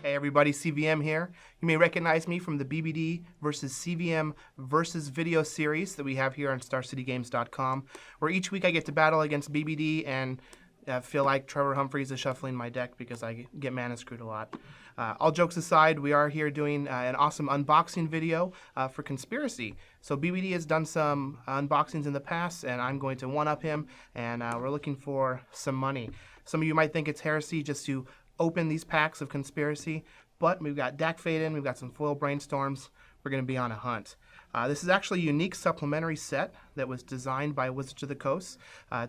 Hey everybody, CVM here. You may recognize me from the BBD versus CVM versus video series that we have here on StarCityGames.com, where each week I get to battle against BBD and feel like Trevor Humphreys is shuffling my deck because I get mana screwed a lot. All jokes aside, we are here doing an awesome unboxing video for Conspiracy. So BBD has done some unboxings in the past, and I'm going to one-up him, and we're looking for some money. Some of you might think it's heresy just to open these packs of Conspiracy, but we've got Dack Fayden, we've got some foil brainstorms. We're going to be on a hunt. This is actually a unique supplementary set that was designed by Wizards of the Coast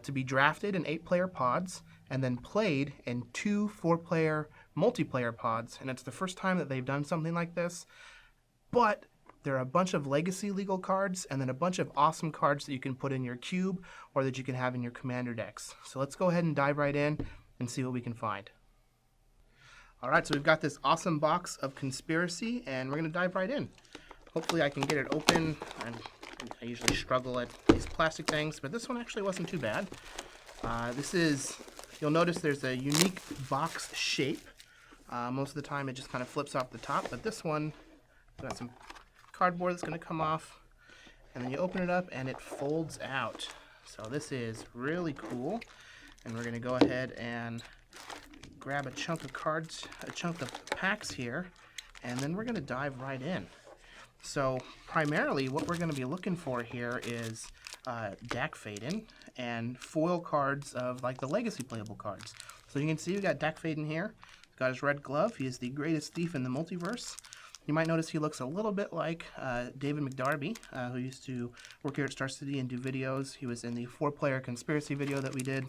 to be drafted in 8-player pods and then played in 2 4-player multiplayer pods. And it's the first time that they've done something like this. But there are a bunch of legacy legal cards and then a bunch of awesome cards that you can put in your cube or that you can have in your commander decks. So let's go ahead and dive right in and see what we can find. All right, so we've got this awesome box of Conspiracy, and we're going to dive right in. Hopefully I can get it open. I usually struggle at these plastic things, but this one actually wasn't too bad. You'll notice there's a unique box shape. Most of the time it just kind of flips off the top, but this one, got some cardboard that's going to come off, and then you open it up and it folds out. So this is really cool, and we're going to go ahead and grab a chunk of cards, a chunk of packs here, and then we're going to dive right in. So primarily what we're going to be looking for here is Dack Fayden and foil cards of like the legacy playable cards. So you can see we got Dack Fayden here. He's got his red glove. He is the greatest thief in the multiverse. You might notice he looks a little bit like David McDarby, who used to work here at Star City and do videos. He was in the 4-player Conspiracy video that we did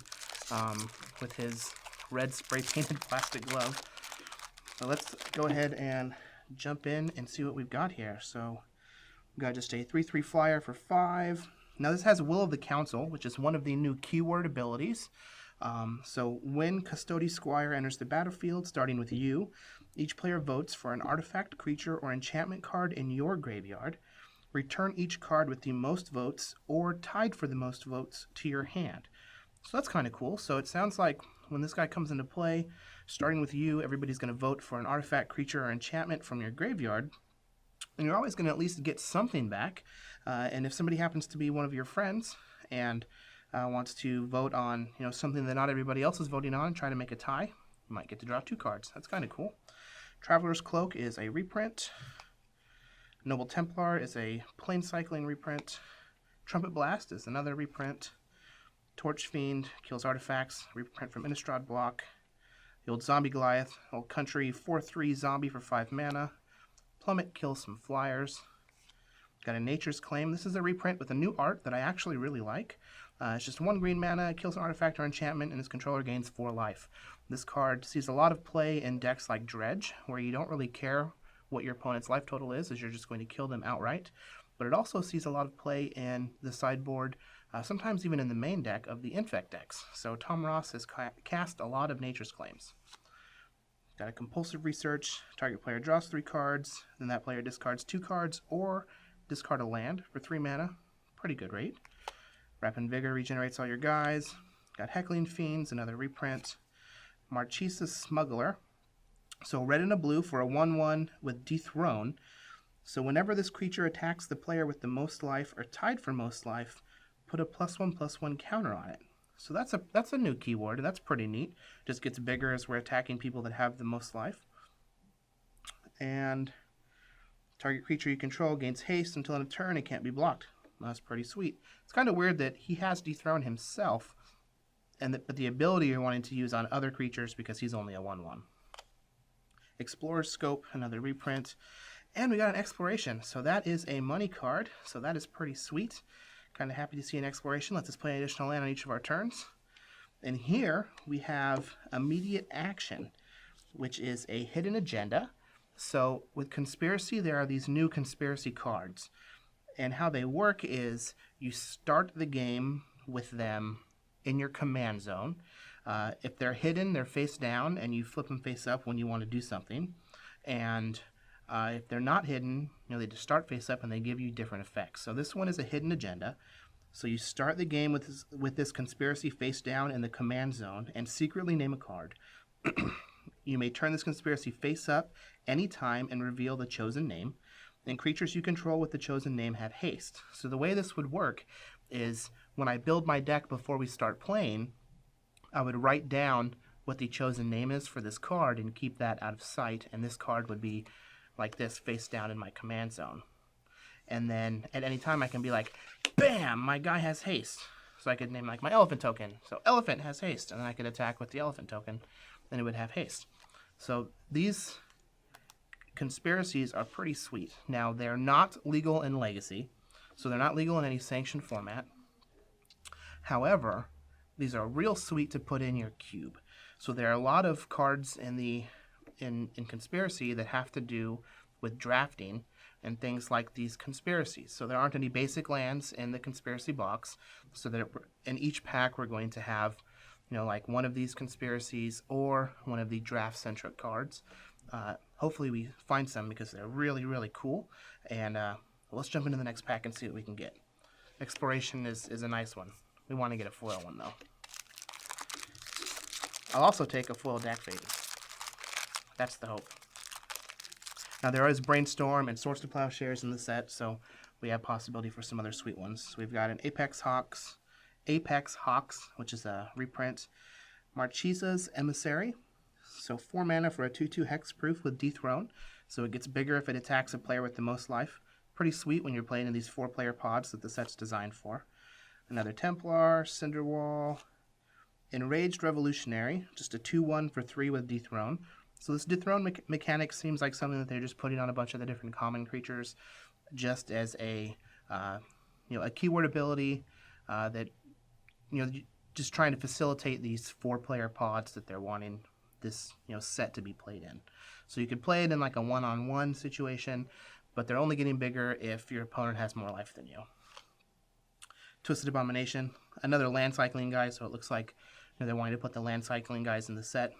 with his red spray painted plastic glove. So let's go ahead and jump in and see what we've got here. So we've got just a 3/3 flyer for 5. Now this has Will of the Council, which is one of the new keyword abilities. So when Custody Squire enters the battlefield, starting with you, each player votes for an artifact, creature, or enchantment card in your graveyard. Return each card with the most votes or tied for the most votes to your hand. So that's kind of cool. So it sounds like when this guy comes into play, starting with you, everybody's going to vote for an artifact, creature, or enchantment from your graveyard. And you're always going to at least get something back. And if somebody happens to be one of your friends and wants to vote on something that not everybody else is voting on and try to make a tie, you might get to draw 2 cards. That's kind of cool. Traveler's Cloak is a reprint. Noble Templar is a plain cycling reprint. Trumpet Blast is another reprint. Torch Fiend kills artifacts, reprint from Innistrad block. The old Zombie Goliath, Old Country, 4/3 zombie for 5 mana. Plummet kills some flyers. Got a Nature's Claim. This is a reprint with a new art that I actually really like. It's just 1 green mana, it kills an artifact or enchantment, and its controller gains 4 life. This card sees a lot of play in decks like Dredge, where you don't really care what your opponent's life total is, as you're just going to kill them outright. But it also sees a lot of play in the sideboard, sometimes even in the main deck of the Infect decks. So Tom Ross has cast a lot of Nature's Claims. Got a Compulsive Research. Target player draws 3 cards, then that player discards 2 cards or discard a land for 3 mana. Pretty good rate. Rapid Vigor regenerates all your guys. Got Heckling Fiends, another reprint. Marchisa's Smuggler. So red and a blue for a 1/1 with Dethrone. So whenever this creature attacks the player with the most life or tied for most life, put a +1/+1 counter on it. So that's a new keyword, and that's pretty neat. Just gets bigger as we're attacking people that have the most life. And target creature you control gains haste until in a turn it can't be blocked. That's pretty sweet. It's kind of weird that he has Dethrone himself, but the ability you're wanting to use on other creatures because he's only a 1/1. Explorer's Scope, another reprint. And we got an Exploration. So that is a money card. So that is pretty sweet. Kind of happy to see an Exploration. Lets us play an additional land on each of our turns. And here we have Immediate Action, which is a hidden agenda. So with Conspiracy, there are these new Conspiracy cards. And how they work is you start the game with them in your command zone. If they're hidden, they're face down, and you flip them face up when you want to do something. And if they're not hidden, they just start face up and they give you different effects. So this one is a hidden agenda. So you start the game with this Conspiracy face down in the command zone and secretly name a card. You may turn this conspiracy face up anytime and reveal the chosen name. And creatures you control with the chosen name have haste. So the way this would work is when I build my deck before we start playing, I would write down what the chosen name is for this card and keep that out of sight. And this card would be like this, face down in my command zone. And then at any time I can be like, bam, my guy has haste. So I could name like my elephant token. So elephant has haste. And then I could attack with the elephant token. Then it would have haste. So these conspiracies are pretty sweet. Now, they're not legal in Legacy, so they're not legal in any sanctioned format. However, these are real sweet to put in your cube. So there are a lot of cards in Conspiracy that have to do with drafting and things like these conspiracies. So there aren't any basic lands in the Conspiracy box, so that in each pack we're going to have, you know, like one of these conspiracies or one of the draft-centric cards. Hopefully we find some because they're really, really cool. And let's jump into the next pack and see what we can get. Exploration is a nice one. We want to get a foil one, though. I'll also take a foil Dack Fayden. That's the hope. Now, there is Brainstorm and Swords to Plowshares in the set, so we have possibility for some other sweet ones. So we've got an Apex Hawks, which is a reprint. Marchisa's Emissary. So 4 mana for a 2/2 hexproof with Dethrone. So it gets bigger if it attacks a player with the most life. Pretty sweet when you're playing in these 4-player pods that the set's designed for. Another Templar, Cinderwall. Enraged Revolutionary, just a 2/1 for 3 with Dethrone. So this Dethrone mechanic seems like something that they're just putting on a bunch of the different common creatures just as a, a keyword ability that, just trying to facilitate these 4-player pods that they're wanting this set to be played in. So you could play it in like a one-on-one situation, but they're only getting bigger if your opponent has more life than you. Twisted Abomination, another land cycling guy, so it looks like they're wanting to put the land cycling guys in the set.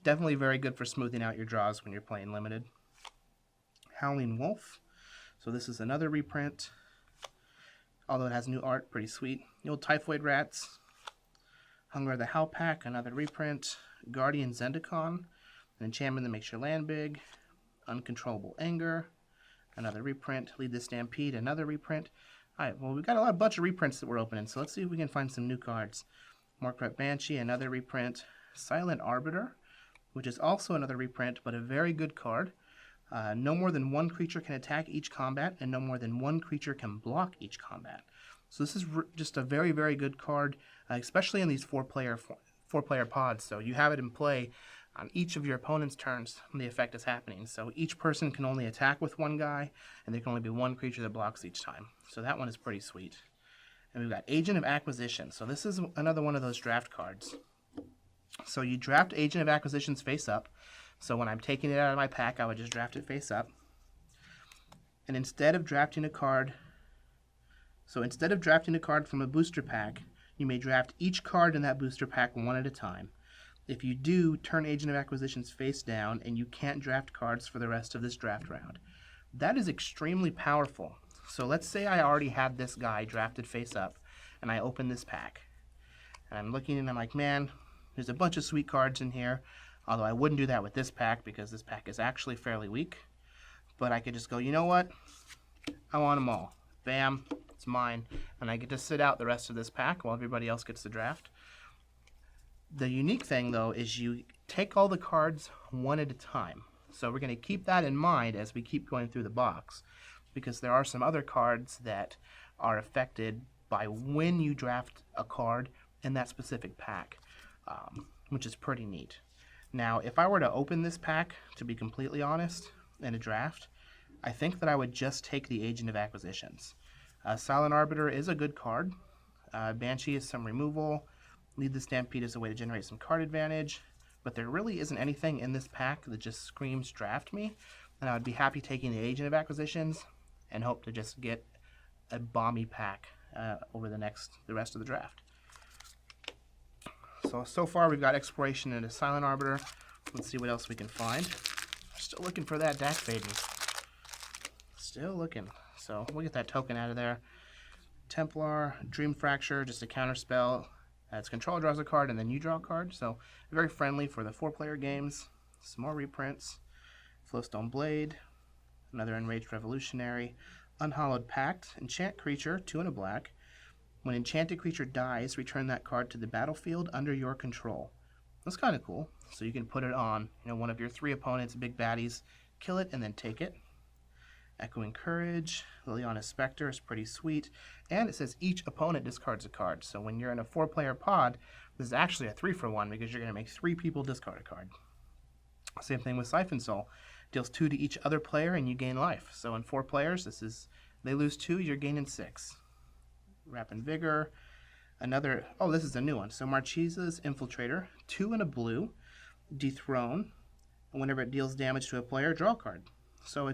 Definitely very good for smoothing out your draws when you're playing limited. Howling Wolf, so this is another reprint, although it has new art, pretty sweet. The old Typhoid Rats, Hunger of the Howl Pack, another reprint. Guardian Zendikon, an enchantment that makes your land big. Uncontrollable Anger, another reprint. Lead the Stampede, another reprint. Alright, well, we've got a bunch of reprints that we're opening, so let's see if we can find some new cards. Markret Banshee, another reprint. Silent Arbiter, which is also another reprint, but a very good card. No more than 1 creature can attack each combat, and no more than 1 creature can block each combat. So this is just a very, very good card, especially in these 4-player pods. So you have it in play on each of your opponent's turns when the effect is happening. So each person can only attack with 1 guy, and there can only be 1 creature that blocks each time. So that one is pretty sweet. And we've got Agent of Acquisition. So this is another one of those draft cards. So you draft Agent of Acquisitions face up. So when I'm taking it out of my pack, I would just draft it face up. And instead of drafting a card from a booster pack, you may draft each card in that booster pack one at a time. If you do, turn Agent of Acquisitions face down, and you can't draft cards for the rest of this draft round. That is extremely powerful. So let's say I already had this guy drafted face up, and I open this pack. And I'm looking, and I'm like, man, there's a bunch of sweet cards in here, although I wouldn't do that with this pack because this pack is actually fairly weak. But I could just go, you know what? I want them all. Bam, it's mine. And I get to sit out the rest of this pack while everybody else gets the draft. The unique thing, though, is you take all the cards one at a time. So we're going to keep that in mind as we keep going through the box, because there are some other cards that are affected by when you draft a card in that specific pack, which is pretty neat. Now, if I were to open this pack, to be completely honest, in a draft, I think that I would just take the Agent of Acquisitions. Silent Arbiter is a good card. Banshee is some removal. Lead the Stampede is a way to generate some card advantage. But there really isn't anything in this pack that just screams draft me. And I would be happy taking the Agent of Acquisitions and hope to just get a bomby pack over the rest of the draft. So far we've got Exploration and a Silent Arbiter. Let's see what else we can find. We're still looking for that Dack Fayden. Still looking. So we'll get that token out of there. Templar, Dream Fracture, just a counter spell. Its control draws a card and then you draw a card. So very friendly for the 4-player games. some more reprints. Flowstone Blade, another Enraged Revolutionary, Unhallowed Pact, enchant creature, 2 and a black. When enchanted creature dies, return that card to the battlefield under your control. That's kind of cool. So you can put it on, one of your 3 opponents, big baddies, kill it, and then take it. Echoing Courage, Liliana's Spectre is pretty sweet. And it says each opponent discards a card. So when you're in a 4-player pod, this is actually a 3-for-1 because you're going to make 3 people discard a card. Same thing with Siphon Soul. Deals 2 to each other player and you gain life. So in 4 players, they lose 2, you're gaining 6. Rapid Vigor. Another, this is a new one. So Marchesa's Infiltrator, 2 and a blue, Dethrone. And whenever it deals damage to a player, draw a card. So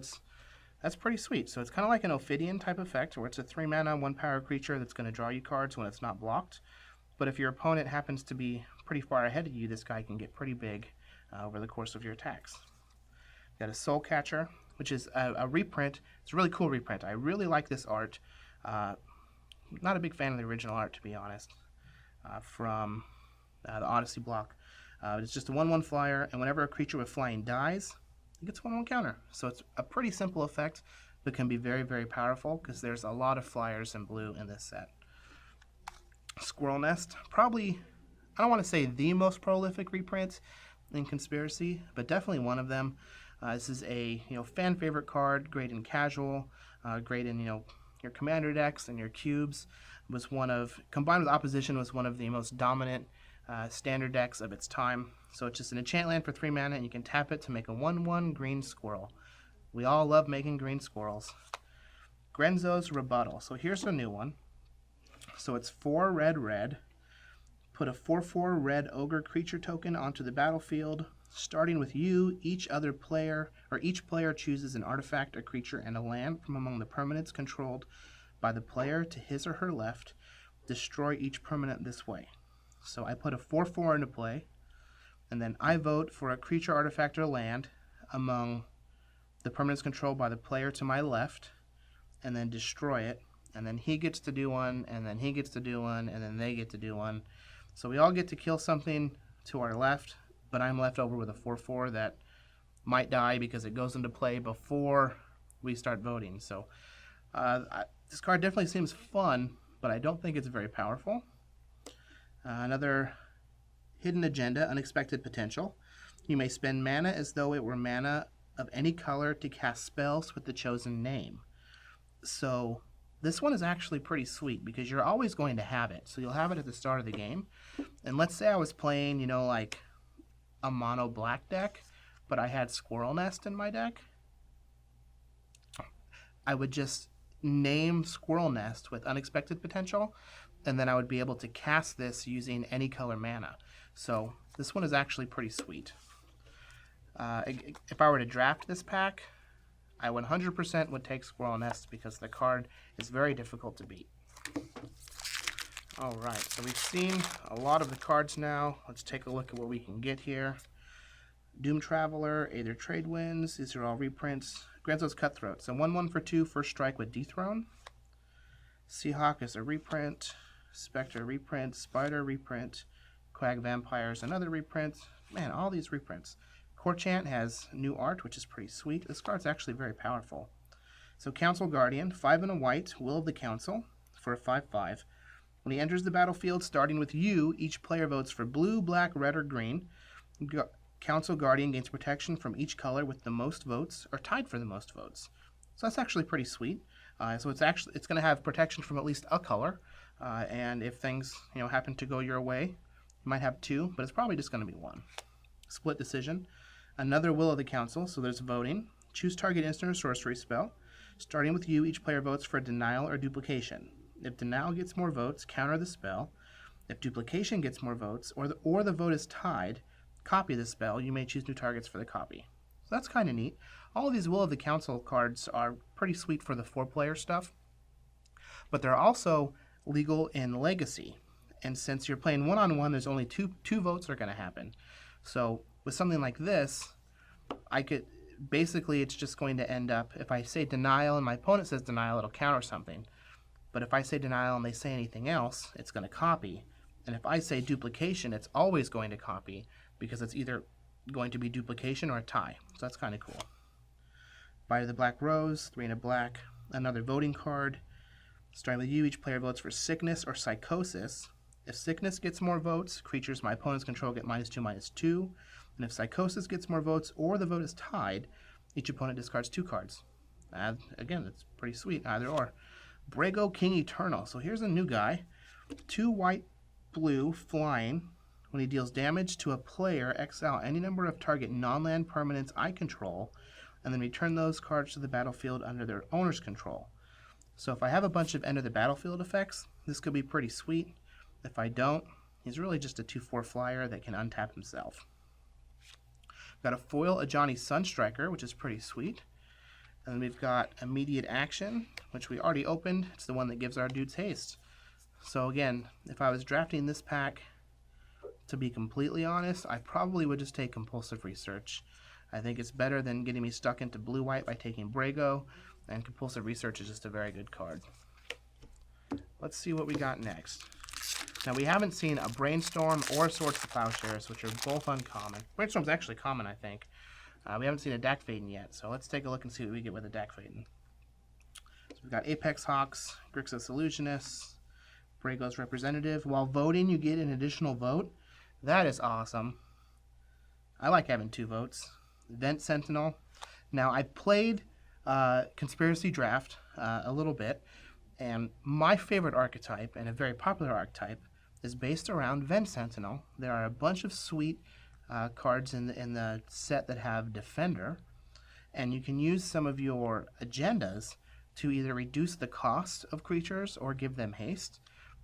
that's pretty sweet. So it's kind of like an Ophidian type effect where it's a 3 mana, 1 power creature that's going to draw you cards when it's not blocked. But if your opponent happens to be pretty far ahead of you, this guy can get pretty big over the course of your attacks. Got a Soul Catcher, which is a reprint. It's a really cool reprint. I really like this art. Not a big fan of the original art, to be honest, from the Odyssey block. It's just a 1/1 flyer, and whenever a creature with flying dies, it gets 1/1 counter. So it's a pretty simple effect, but can be very, very powerful because there's a lot of flyers in blue in this set. Squirrel Nest, probably, I don't want to say the most prolific reprint in Conspiracy, but definitely one of them. This is a fan favorite card, great in casual, great in your commander decks and your cubes. Combined with Opposition, was one of the most dominant standard decks of its time. So it's just an enchant land for 3 mana, and you can tap it to make a 1/1 green squirrel. We all love making green squirrels. Grenzo's Rebuttal. So here's a new one. So it's 4 red. Put a 4/4 red ogre creature token onto the battlefield. Starting with you, each player chooses an artifact, a creature, and a land from among the permanents controlled by the player to his or her left. Destroy each permanent this way. So I put a 4/4 into play, and then I vote for a creature, artifact, or land among the permanents controlled by the player to my left, and then destroy it. And then he gets to do one, and then he gets to do one, and then they get to do one. So we all get to kill something to our left, but I'm left over with a 4/4 that might die because it goes into play before we start voting. So this card definitely seems fun, but I don't think it's very powerful. Another Hidden Agenda, Unexpected Potential. You may spend mana as though it were mana of any color to cast spells with the chosen name. So this one is actually pretty sweet because you're always going to have it. So you'll have it at the start of the game. And let's say I was playing, like a mono black deck, but I had Squirrel Nest in my deck. I would just name Squirrel Nest with Unexpected Potential, and then I would be able to cast this using any color mana. So this one is actually pretty sweet. If I were to draft this pack, I 100% would take Squirrel Nest because the card is very difficult to beat. Alright, so we've seen a lot of the cards now. Let's take a look at what we can get here. Doom Traveler, Aether Trade Winds, these are all reprints. Grenzo's Cutthroat, so 1/1 for 2, first strike with Dethrone. Seahawk is a reprint. Spectre reprint. Spider reprint. Quag Vampires, another reprint. Man, all these reprints. Corchant has new art, which is pretty sweet. This card's actually very powerful. So Council Guardian, 5 and a white, Will of the Council, for a 5/5. When he enters the battlefield, starting with you, each player votes for blue, black, red, or green. Council Guardian gains protection from each color with the most votes, or tied for the most votes. So that's actually pretty sweet. So it's going to have protection from at least a color, and if things happen to go your way, you might have 2, but it's probably just going to be 1. Split Decision, another Will of the Council. So there's voting. Choose target instant or sorcery spell. Starting with you, each player votes for Denial or Duplication. If Denial gets more votes, counter the spell. If Duplication gets more votes, or the vote is tied, copy the spell. You may choose new targets for the copy. So that's kind of neat. All of these Will of the Council cards are pretty sweet for the 4-player stuff, but they're also legal in Legacy. And since you're playing 1-on-1, there's only two votes that are going to happen. So with something like this, basically it's just going to end up, if I say Denial and my opponent says Denial, it'll counter something. But if I say Denial and they say anything else, it's going to copy. And if I say Duplication, it's always going to copy because it's either going to be duplication or a tie. So that's kind of cool. Bite of the Black Rose, 3 and a black. Another voting card. Starting with you, each player votes for sickness or psychosis. If sickness gets more votes, creatures my opponents control get -2/-2. And if psychosis gets more votes or the vote is tied, each opponent discards 2 cards. Again, that's pretty sweet, either or. Brago King Eternal. So here's a new guy. 2 white, blue, flying. When he deals damage to a player, exile any number of target non-land permanents I control, and then return those cards to the battlefield under their owner's control. So if I have a bunch of enter the battlefield effects, this could be pretty sweet. If I don't, he's really just a 2/4 flyer that can untap himself. Got a foil Ajani Sunstriker, which is pretty sweet. And then we've got immediate action, which we already opened. It's the one that gives our dudes haste. So again, if I was drafting this pack, to be completely honest, I probably would just take Compulsive Research. I think it's better than getting me stuck into blue-white by taking Brago, and Compulsive Research is just a very good card. Let's see what we got next. Now, we haven't seen a Brainstorm or Swords to Plowshares, which are both uncommon. Brainstorm's actually common, I think. We haven't seen a Dack Fayden yet, so let's take a look and see what we get with a Dack Fayden. So we've got Apex Hawks, Grixis Illusionist, Brago's Representative. While voting, you get an additional vote. That is awesome. I like having 2 votes. Vent Sentinel. Now, I played Conspiracy Draft a little bit, and my favorite archetype, and a very popular archetype, is based around Vent Sentinel. There are a bunch of sweet cards in the set that have Defender, and you can use some of your agendas to either reduce the cost of creatures or give them haste.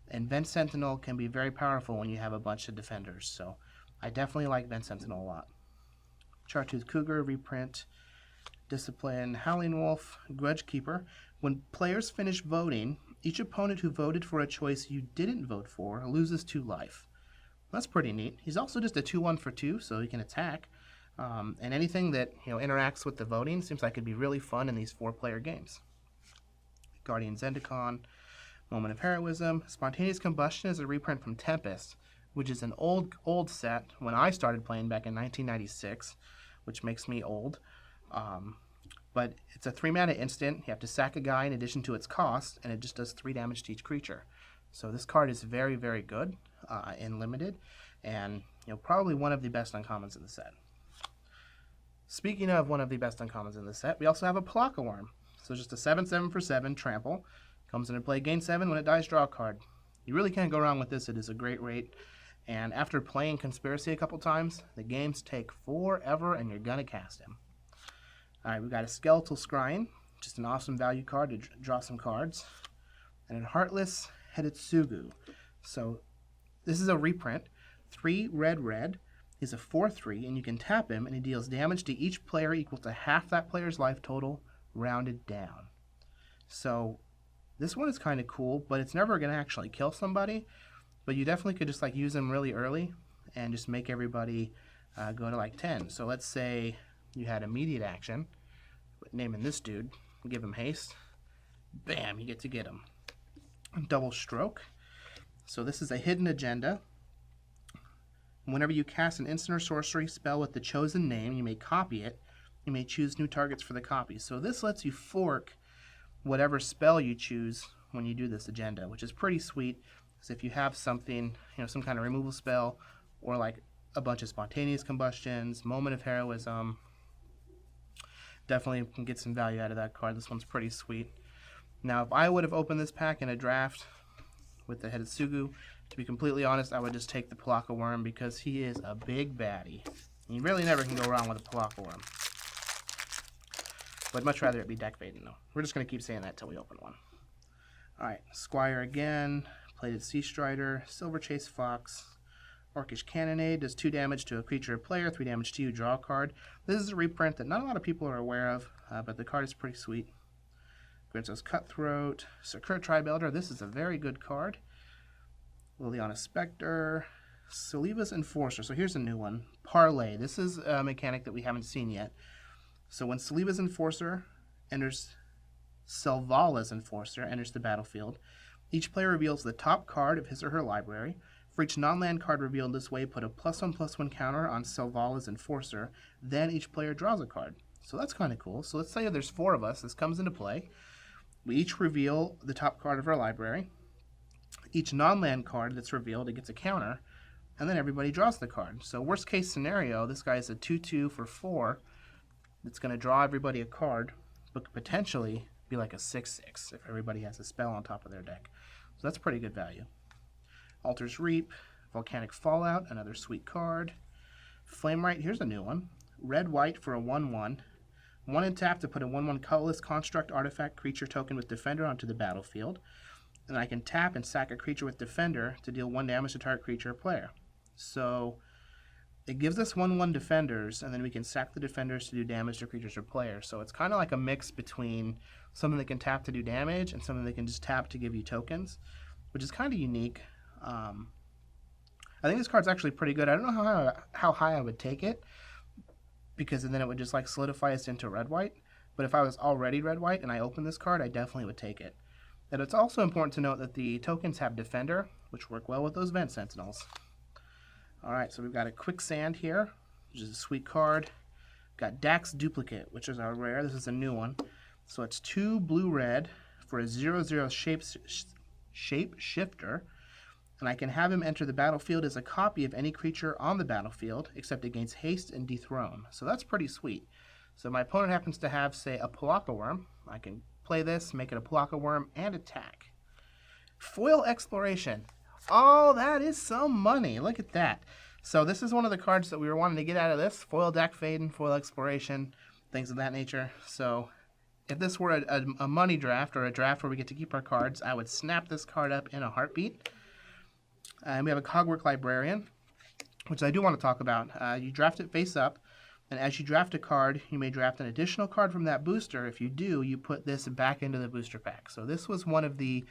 And Vent Sentinel can be very powerful when you have a bunch of Defenders, so I definitely like Vent Sentinel a lot. Chartooth Cougar, reprint, Discipline, Howling Wolf, Grudge Keeper. When players finish voting, each opponent who voted for a choice you didn't vote for loses 2 life. That's pretty neat. He's also just a 2/1 for 2, so he can attack. And anything that interacts with the voting seems like it'd be really fun in these 4-player games. Guardian Zendikon, Moment of Heroism. Spontaneous Combustion is a reprint from Tempest, which is an old set when I started playing back in 1996, which makes me old. But it's a 3-mana instant. You have to sack a guy in addition to its cost, and it just does 3 damage to each creature. So this card is very, very good in limited, and probably one of the best uncommons in the set. Speaking of one of the best uncommons in the set, we also have a Palaka Worm. So just a 7/7 for 7 trample. Comes into play, gain 7. When it dies, draw a card. You really can't go wrong with this. It is a great rate. And after playing Conspiracy a couple times, the games take forever, and you're going to cast him. All right, we've got a Skeletal Scrying, just an awesome value card to draw some cards. And a Heartless Hedetsugu. So this is a reprint. 3 red. He's a 4/3, and you can tap him, and he deals damage to each player equal to half that player's life total, rounded down. So this one is kind of cool, but it's never going to actually kill somebody. But you definitely could just use them really early and just make everybody go to 10. So let's say you had immediate action, naming this dude, give him haste. Bam, you get to get him. Double Stroke. So this is a hidden agenda. Whenever you cast an instant or sorcery spell with the chosen name, you may copy it. You may choose new targets for the copy. So this lets you fork whatever spell you choose when you do this agenda, which is pretty sweet. Because if you have something, some kind of removal spell, or a bunch of Spontaneous Combustions, Moment of Heroism, definitely can get some value out of that card. This one's pretty sweet. Now, if I would have opened this pack in a draft with the Hedetsugu, to be completely honest, I would just take the Palaka Worm because he is a big baddie. You really never can go wrong with a Palaka Worm. But I'd much rather it be Dack Fayden, though. We're just going to keep saying that till we open one. Alright, Squire again, Plated Sea Strider, Silver Chase Fox, Orcish Cannonade, does 2 damage to a creature or player, 3 damage to you, draw a card. This is a reprint that not a lot of people are aware of, but the card is pretty sweet. Grinzo's Cutthroat, Sakura Tribe Elder, this is a very good card. Liliana Spectre, Saliva's Enforcer, so here's a new one. Parlay, this is a mechanic that we haven't seen yet. So when Saliva's Enforcer enters, Selvala's Enforcer enters the battlefield, Each player reveals the top card of his or her library. For each non-land card revealed this way, put a +1/+1 counter on Selvalla's Enforcer. Then each player draws a card. So that's kind of cool. So let's say there's 4 of us. This comes into play. We each reveal the top card of our library. Each non-land card that's revealed, it gets a counter. And then everybody draws the card. So worst case scenario, this guy is a 2/2 for 4. It's going to draw everybody a card, but could potentially be like a 6/6 if everybody has a spell on top of their deck. So that's pretty good value. Altar's Reap, Volcanic Fallout, another sweet card. Flamewright, here's a new one. Red-white for a 1/1. 1 and tap to put a 1/1 colorless construct artifact creature token with Defender onto the battlefield. And I can tap and sack a creature with Defender to deal 1 damage to target creature or player. So it gives us 1/1 defenders, and then we can sack the defenders to do damage to creatures or players. So it's kind of like a mix between something that can tap to do damage and something that can just tap to give you tokens, which is kind of unique. I think this card's actually pretty good. I don't know how high I would take it, because then it would just like solidify us into red-white. But if I was already red-white and I opened this card, I definitely would take it. And it's also important to note that the tokens have Defender, which work well with those Vent Sentinels. Alright, so we've got a Quicksand here, which is a sweet card. We've got Dack's Duplicate, which is our rare. This is a new one. So it's 2 blue-red for a 0/0 shape shifter. And I can have him enter the battlefield as a copy of any creature on the battlefield, except it gains haste and dethrone. So that's pretty sweet. So my opponent happens to have, say, a Palaka Worm. I can play this, make it a Palaka Worm, and attack. Foil Exploration. Oh, that is some money. Look at that. So this is one of the cards that we were wanting to get out of this. Foil Dack Fayden, Foil Exploration, things of that nature. So if this were a money draft or a draft where we get to keep our cards, I would snap this card up in a heartbeat. And we have a Cogwork Librarian, which I do want to talk about. You draft it face up, and as you draft a card, you may draft an additional card from that booster. If you do, you put this back into the booster pack. So this was one of the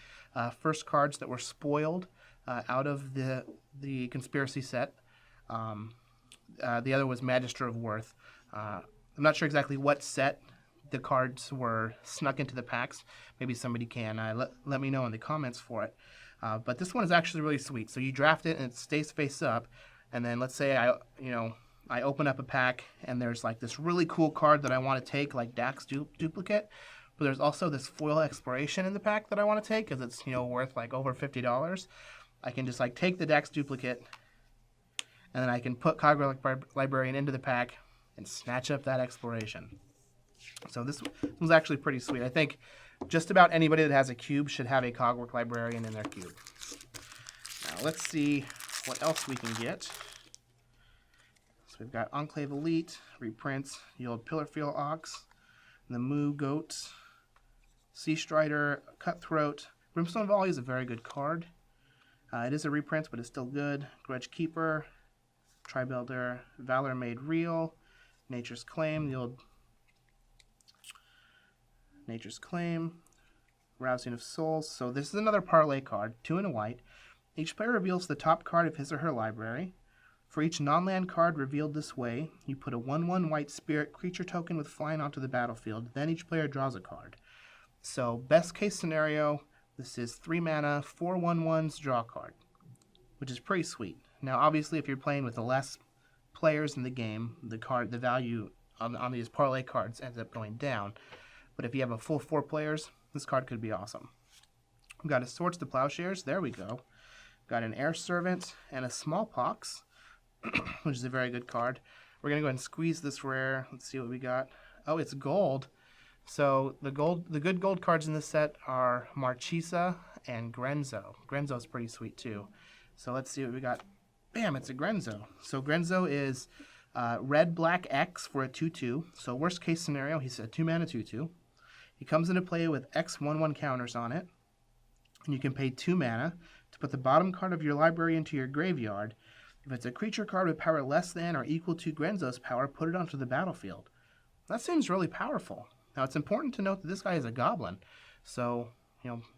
first cards that were spoiled out of the Conspiracy set. The other was Magister of Worth. I'm not sure exactly what set the cards were snuck into the packs. Maybe somebody can let me know in the comments for it. But this one is actually really sweet. So you draft it and it stays face up, and then let's say I open up a pack and there's like this really cool card that I want to take, like Dack's Duplicate, but there's also this Foil Exploration in the pack that I want to take because it's worth like over $50. I can just like take the Dack's Duplicate, and then I can put Cogwork Librarian into the pack and snatch up that Exploration. So this was actually pretty sweet. I think just about anybody that has a cube should have a Cogwork Librarian in their cube. Now let's see what else we can get. So we've got Enclave Elite, reprints, the old Pillarfield Ox, the Moo Goat, Sea Strider, Cutthroat. Brimstone Volley is a very good card. It is a reprint, but it's still good. Grudge Keeper, Tribuilder, Valor Made Real, Nature's Claim, the old Nature's Claim, Rousing of Souls. So this is another parlay card, 2 and a white. Each player reveals the top card of his or her library. For each non-land card revealed this way, you put a 1/1 white spirit creature token with flying onto the battlefield. Then each player draws a card. So best case scenario, this is 3 mana, 4 1/1s, draw a card, which is pretty sweet. Now obviously if you're playing with the less players in the game, the value on these parlay cards ends up going down. But if you have a full 4 players, this card could be awesome. We've got a Swords to Plowshares. There we go. Got an Air Servant and a Smallpox, which is a very good card. We're going to go ahead and squeeze this rare. Let's see what we got. Oh, it's gold. So the good gold cards in this set are Marchesa and Grenzo. Grenzo is pretty sweet too. So let's see what we got. Bam, it's a Grenzo. So Grenzo is red, black, X for a 2/2. So worst case scenario, he's a 2 mana 2/2. He comes into play with X 1/1 counters on it. And you can pay 2 mana to put the bottom card of your library into your graveyard. If it's a creature card with power less than or equal to Grenzo's power, put it onto the battlefield. That seems really powerful. Now it's important to note that this guy is a goblin. So,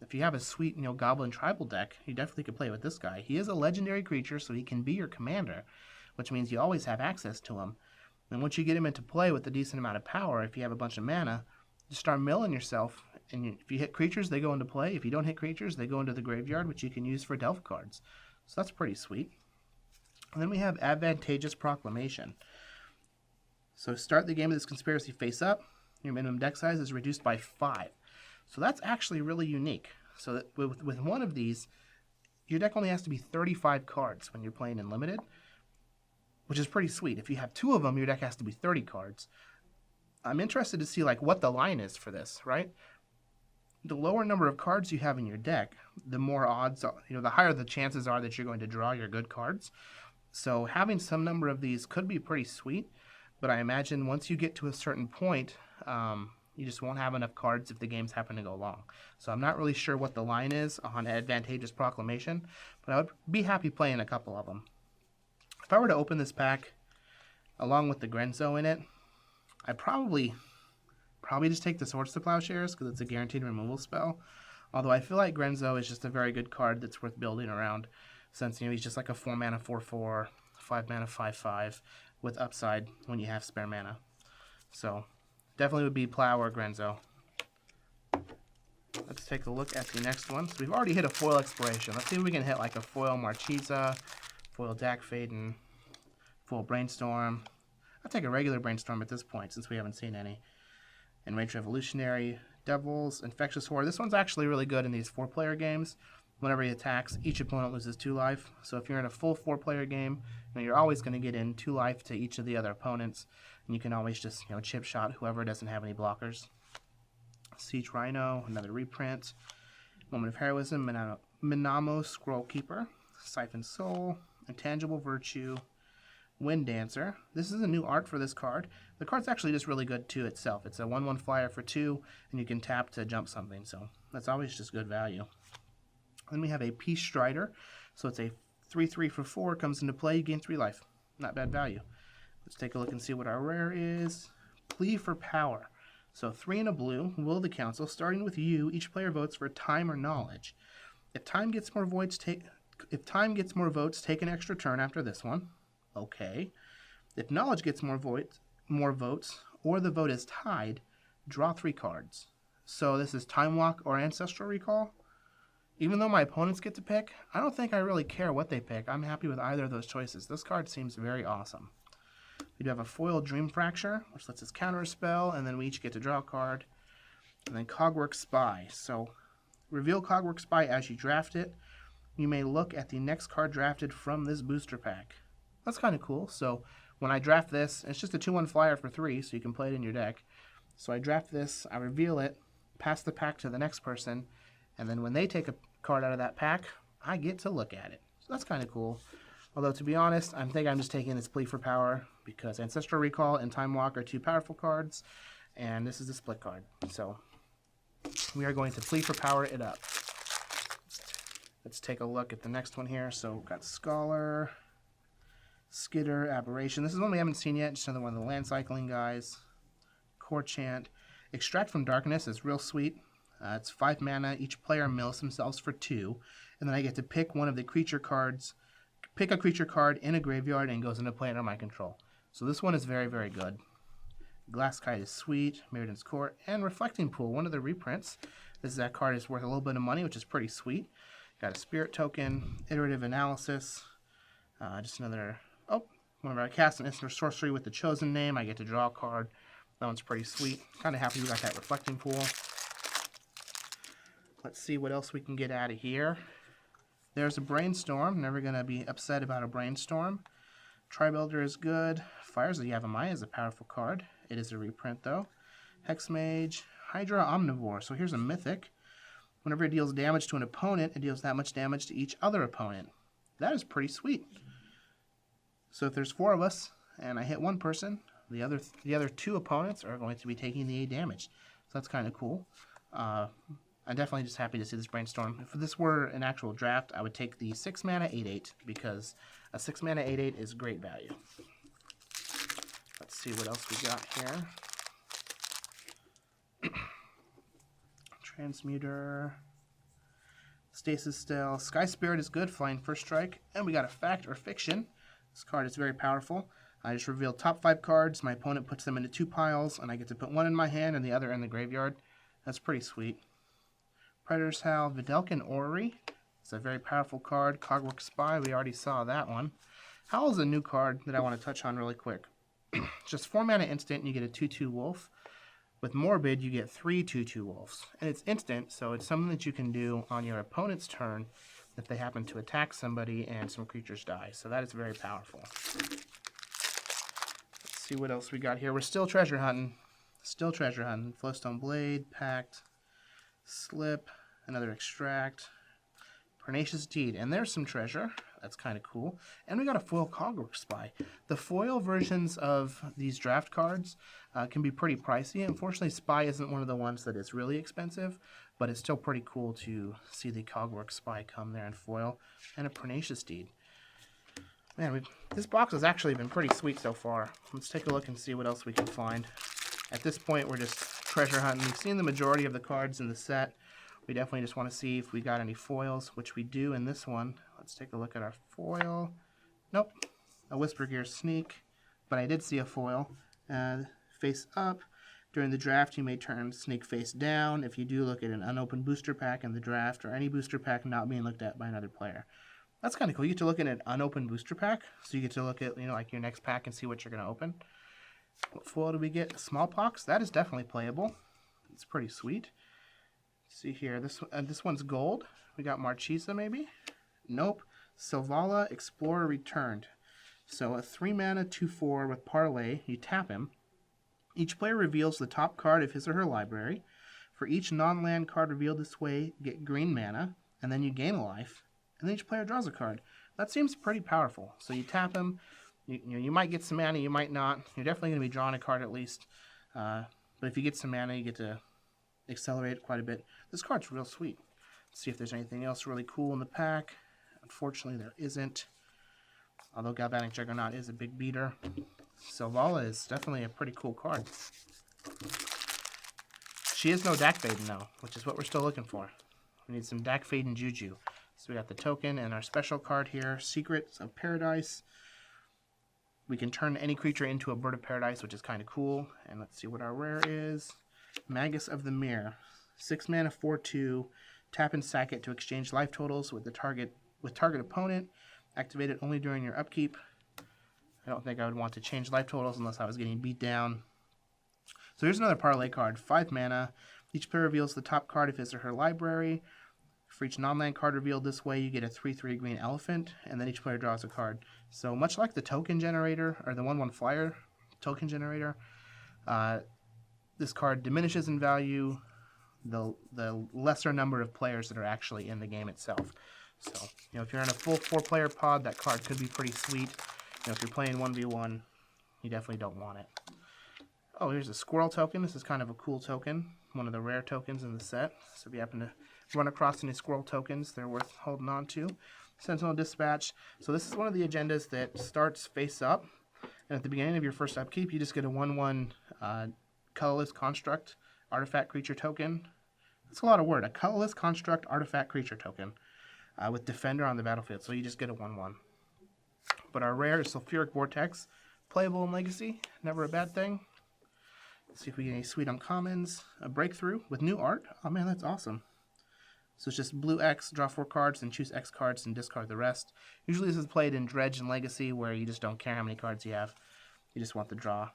if you have a sweet, goblin tribal deck, you definitely could play with this guy. He is a legendary creature, so he can be your commander, which means you always have access to him. And once you get him into play with a decent amount of power, if you have a bunch of mana, just start milling yourself And if you hit creatures, they go into play. If you don't hit creatures, they go into the graveyard, which you can use for Delve cards. So that's pretty sweet. And then we have Advantageous Proclamation. So start the game with this conspiracy face up. Your minimum deck size is reduced by 5. So that's actually really unique. So that with one of these, your deck only has to be 35 cards when you're playing in Limited, which is pretty sweet. If you have 2 of them, your deck has to be 30 cards. I'm interested to see like what the line is for this, right? The lower number of cards you have in your deck, the more odds, the higher the chances are that you're going to draw your good cards. So having some number of these could be pretty sweet, but I imagine once you get to a certain point, you just won't have enough cards if the games happen to go long. So I'm not really sure what the line is on Advantageous Proclamation, but I would be happy playing a couple of them. If I were to open this pack along with the Grenzo in it, I'd probably just take the Swords to Plowshares because it's a guaranteed removal spell. Although I feel like Grenzo is just a very good card that's worth building around, since he's just like a 4 mana 4/4, 5 mana 5/5 with upside when you have spare mana. So definitely would be Plow or Grenzo. Let's take a look at the next one. So we've already hit a foil exploration. Let's see if we can hit like a foil Marchesa, foil Dack Fayden, foil Brainstorm. I'll take a regular Brainstorm at this point since we haven't seen any. Enraged Revolutionary, Devils, Infectious Horde. This one's actually really good in these 4-player games. Whenever he attacks, each opponent loses 2 life. So if you're in a full 4-player game, you're always going to get in 2 life to each of the other opponents. And you can always just chip shot whoever doesn't have any blockers. Siege Rhino, another reprint. Moment of Heroism, Minamo Scroll Keeper, Siphon Soul, Intangible Virtue, Wind Dancer. This is a new art for this card. The card's actually just really good too itself. It's a 1/1 flyer for 2, and you can tap to jump something, so that's always just good value. Then we have a Peace Strider. So it's a 3/3 for 4, comes into play, you gain 3 life. Not bad value. Let's take a look and see what our rare is. Plea for Power. So 3 and a blue, Will of the Council. Starting with you, each player votes for time or knowledge. If time gets more votes, take an extra turn after this one. Okay. If knowledge gets more votes, or the vote is tied, draw 3 cards. So this is Time Walk or Ancestral Recall. Even though my opponents get to pick, I don't think I really care what they pick. I'm happy with either of those choices. This card seems very awesome. We do have a foil Dream Fracture, which lets us counter a spell, and then we each get to draw a card. And then Cogwork Spy. So reveal Cogwork Spy as you draft it. You may look at the next card drafted from this booster pack. That's kind of cool. So when I draft this, it's just a 2/1 flyer for 3, so you can play it in your deck. So I draft this, I reveal it, pass the pack to the next person, and then when they take a card out of that pack, I get to look at it. So that's kind of cool. Although, to be honest, I think I'm just taking this Plea for Power because Ancestral Recall and Time Walk are 2 powerful cards, and this is a split card. So we are going to Plea for Power it up. Let's take a look at the next one here. So we've got Scholar, Skitter, Aberration. This is one we haven't seen yet, just another one of the land cycling guys. Core Chant. Extract from Darkness is real sweet. It's 5 mana. Each player mills themselves for 2. And then I get to pick one of the creature cards, pick a creature card in a graveyard, and it goes into play under my control. So this one is very, very good. Glass Kite is sweet. Meriden's Court. And Reflecting Pool, one of the reprints. That card is worth a little bit of money, which is pretty sweet. Got a Spirit Token, Iterative Analysis. Just another... Oh, whenever I cast an instant sorcery with the chosen name, I get to draw a card. That one's pretty sweet. Kind of happy we got that Reflecting Pool. Let's see what else we can get out of here. There's a Brainstorm. Never going to be upset about a Brainstorm. Tribuilder is good. Fires of Yavimaya is a powerful card. It is a reprint, though. Hexmage. Hydra Omnivore. So here's a Mythic. Whenever it deals damage to an opponent, it deals that much damage to each other opponent. That is pretty sweet. So if there's 4 of us, and I hit one person, the other 2 opponents are going to be taking the 8 damage. So that's kind of cool. I'm definitely just happy to see this Brainstorm. If this were an actual draft, I would take the 6 mana 8/8 because a 6 mana 8/8 is great value. Let's see what else we got here. Transmuter, Stasis Stell, Sky Spirit is good, flying first strike, and we got a Fact or Fiction. This card is very powerful. I just reveal top 5 cards. My opponent puts them into 2 piles, and I get to put one in my hand and the other in the graveyard. That's pretty sweet. Predator's Howl, Videlkin Orrery. It's a very powerful card. Cogwork Spy, we already saw that one. Howl is a new card that I want to touch on really quick. Just 4 mana instant, and you get a 2/2 wolf. With Morbid, you get 3 2/2 wolves. And it's instant, so it's something that you can do on your opponent's turn if they happen to attack somebody and some creatures die. So that is very powerful. Let's see what else we got here. We're still treasure hunting. Still treasure hunting. Flowstone Blade, Pact, Slip, another Extract, Pernicious Deed. And there's some treasure. That's kind of cool. And we got a foil Cogwork Spy. The foil versions of these draft cards can be pretty pricey. Unfortunately, Spy isn't one of the ones that is really expensive, but it's still pretty cool to see the Cogwork Spy come there in foil. And a Pernicious Deed. Man, this box has actually been pretty sweet so far. Let's take a look and see what else we can find. At this point, we're just treasure hunting. We've seen the majority of the cards in the set. We definitely just want to see if we got any foils, which we do in this one. Let's take a look at our foil. Nope, a Whisper Gear Sneak, but I did see a foil. Face up. During the draft, you may turn Sneak face down if you do look at an unopened booster pack in the draft or any booster pack not being looked at by another player. That's kind of cool. You get to look at an unopened booster pack, so you get to look at, like your next pack and see what you're going to open. What foil do we get? Smallpox. That is definitely playable. It's pretty sweet. See here, this one's gold. We got Marchesa maybe? Nope. Selvala Explorer Returned. So a 3 mana 2/4 with Parlay. You tap him. Each player reveals the top card of his or her library. For each non-land card revealed this way, get green mana, and then you gain a life. And then each player draws a card. That seems pretty powerful. So you tap him. You might get some mana, you might not. You're definitely going to be drawing a card at least. But if you get some mana, you get to accelerate quite a bit. This card's real sweet. Let's see if there's anything else really cool in the pack. Unfortunately, there isn't. Although Galvanic Juggernaut is a big beater. Selvala is definitely a pretty cool card. She is no Dack Fayden though, which is what we're still looking for. We need some Dack Fayden Juju. So we got the token and our special card here, Secrets of Paradise. We can turn any creature into a Bird of Paradise, which is kind of cool. And let's see what our rare is. Magus of the Mirror. 6 mana 4/2. Tap and sack it to exchange life totals with target opponent. Activate it only during your upkeep. I don't think I would want to change life totals unless I was getting beat down. So here's another parlay card. 5 mana. Each player reveals the top card of his or her library. For each non-land card revealed this way, you get a 3/3 green elephant, and then each player draws a card. So much like the token generator, or the 1/1 flyer token generator, this card diminishes in value the lesser number of players that are actually in the game itself. So, if you're in a full 4-player pod, that card could be pretty sweet. If you're playing 1v1, you definitely don't want it. Oh, here's a squirrel token. This is kind of a cool token. One of the rare tokens in the set. So if you happen to run across any squirrel tokens, they're worth holding on to. Sentinel Dispatch. So this is one of the agendas that starts face up. And at the beginning of your first upkeep, you just get a 1/1 colorless construct artifact creature token. That's a lot of word. A colorless construct artifact creature token with Defender on the battlefield. So you just get a 1/1. But our rare is Sulfuric Vortex. Playable in Legacy. Never a bad thing. Let's see if we get any sweet uncommons. A Breakthrough with new art. Oh man, that's awesome. So it's just blue X, draw 4 cards, and choose X cards and discard the rest. Usually this is played in Dredge and Legacy where you just don't care how many cards you have. You just want the draw.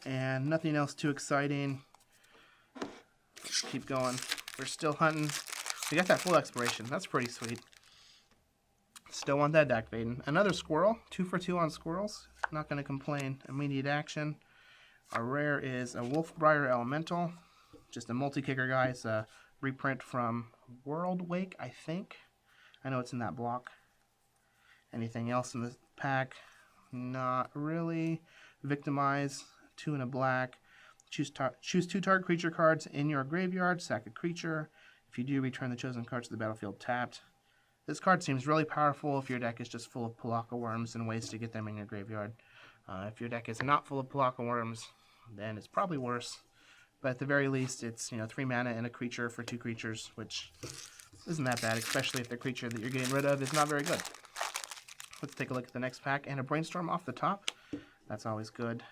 And nothing else too exciting. Let's keep going. We're still hunting. We got that full exploration. That's pretty sweet. Still want that Dack Fayden. Another squirrel. 2 for 2 on squirrels. Not going to complain. Immediate action. Our rare is a Wolfbriar Elemental. Just a multi-kicker guy. It's a reprint from World Wake, I think. I know it's in that block. Anything else in the pack? Not really. Victimize. 2 and a black. Choose 2 target creature cards in your graveyard. Sack a creature. If you do, return the chosen cards to the battlefield tapped. This card seems really powerful if your deck is just full of Pelakka Worms and ways to get them in your graveyard. If your deck is not full of Pelakka Worms, then it's probably worse. But at the very least, it's 3 mana and a creature for 2 creatures, which isn't that bad, especially if the creature that you're getting rid of is not very good. Let's take a look at the next pack. And a Brainstorm off the top. That's always good.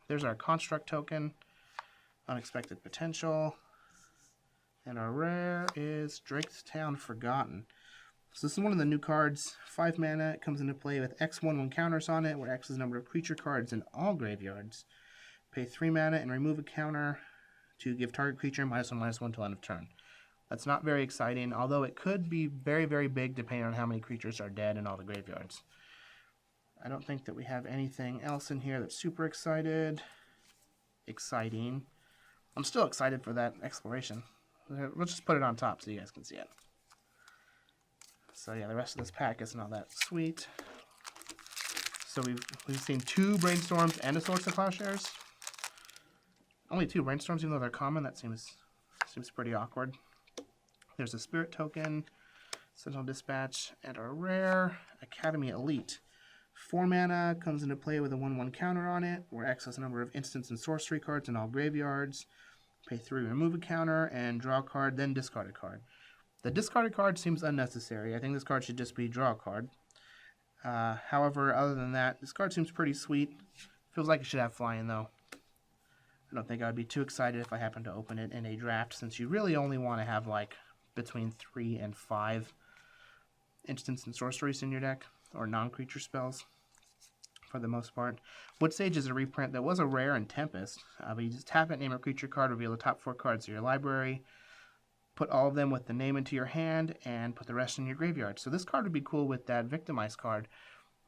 There's our Construct token. Unexpected Potential. And our rare is Draketown Forgotten. So this is one of the new cards. 5 mana. It comes into play with X1 when counters on it, where X is the number of creature cards in all graveyards. Pay 3 mana and remove a counter to give target creature -1/-1 till end of turn. That's not very exciting, although it could be very, very big depending on how many creatures are dead in all the graveyards. I don't think that we have anything else in here that's super exciting. I'm still excited for that exploration. We'll just put it on top so you guys can see it. So yeah, the rest of this pack isn't all that sweet. So we've seen 2 Brainstorms and a Source of Plowshares. Only 2 Brainstorms, even though they're common. That seems pretty awkward. There's a Spirit Token, Sentinel Dispatch, and a rare Academy Elite. 4 mana, comes into play with a 1/1 counter on it, where X has a number of instants and sorcery cards in all graveyards. Pay 3, remove a counter, and draw a card, then discard a card. The discarded card seems unnecessary. I think this card should just be draw a card. However, other than that, this card seems pretty sweet. Feels like it should have flying, though. I don't think I would be too excited if I happened to open it in a draft, since you really only want to have, like, between 3 and 5 instants and sorceries in your deck, or non-creature spells, for the most part. Wood Sage is a reprint that was a rare in Tempest, but you just tap it, name a creature card, reveal the top 4 cards of your library, put all of them with the name into your hand, and put the rest in your graveyard. So this card would be cool with that Victimize card,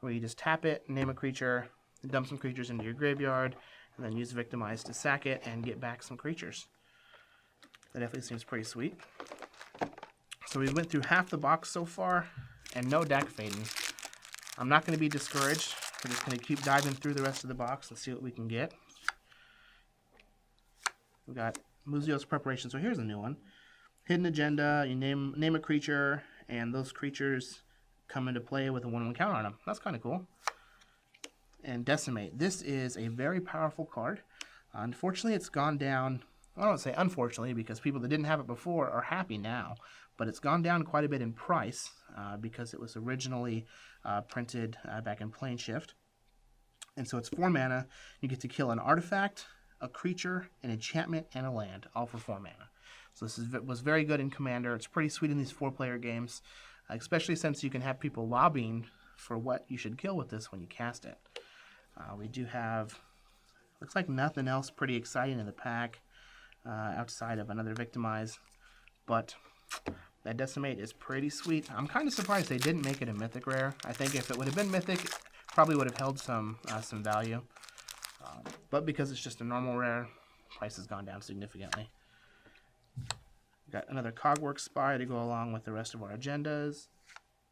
where you just tap it, name a creature, dump some creatures into your graveyard, and then use Victimize to sack it and get back some creatures. That definitely seems pretty sweet. So we went through half the box so far, and no Dack Fayden. I'm not going to be discouraged. We're just going to keep diving through the rest of the box and see what we can get. We got Muzio's Preparation. So here's a new one. Hidden Agenda. You name a creature, and those creatures come into play with a 1/1 counter on them. That's kind of cool. And Decimate. This is a very powerful card. Unfortunately, it's gone down. I don't say unfortunately, because people that didn't have it before are happy now. But it's gone down quite a bit in price because it was originally printed back in Plane Shift. And so it's 4 mana. You get to kill an artifact, a creature, an enchantment, and a land, all for 4 mana. So this was very good in Commander. It's pretty sweet in these 4-player games, especially since you can have people lobbying for what you should kill with this when you cast it. We do have, looks like nothing else pretty exciting in the pack outside of another Victimize, but that Decimate is pretty sweet. I'm kind of surprised they didn't make it a Mythic rare. I think if it would have been Mythic, it probably would have held some value. But because it's just a normal rare, price has gone down significantly. We've got another Cogwork Spy to go along with the rest of our agendas.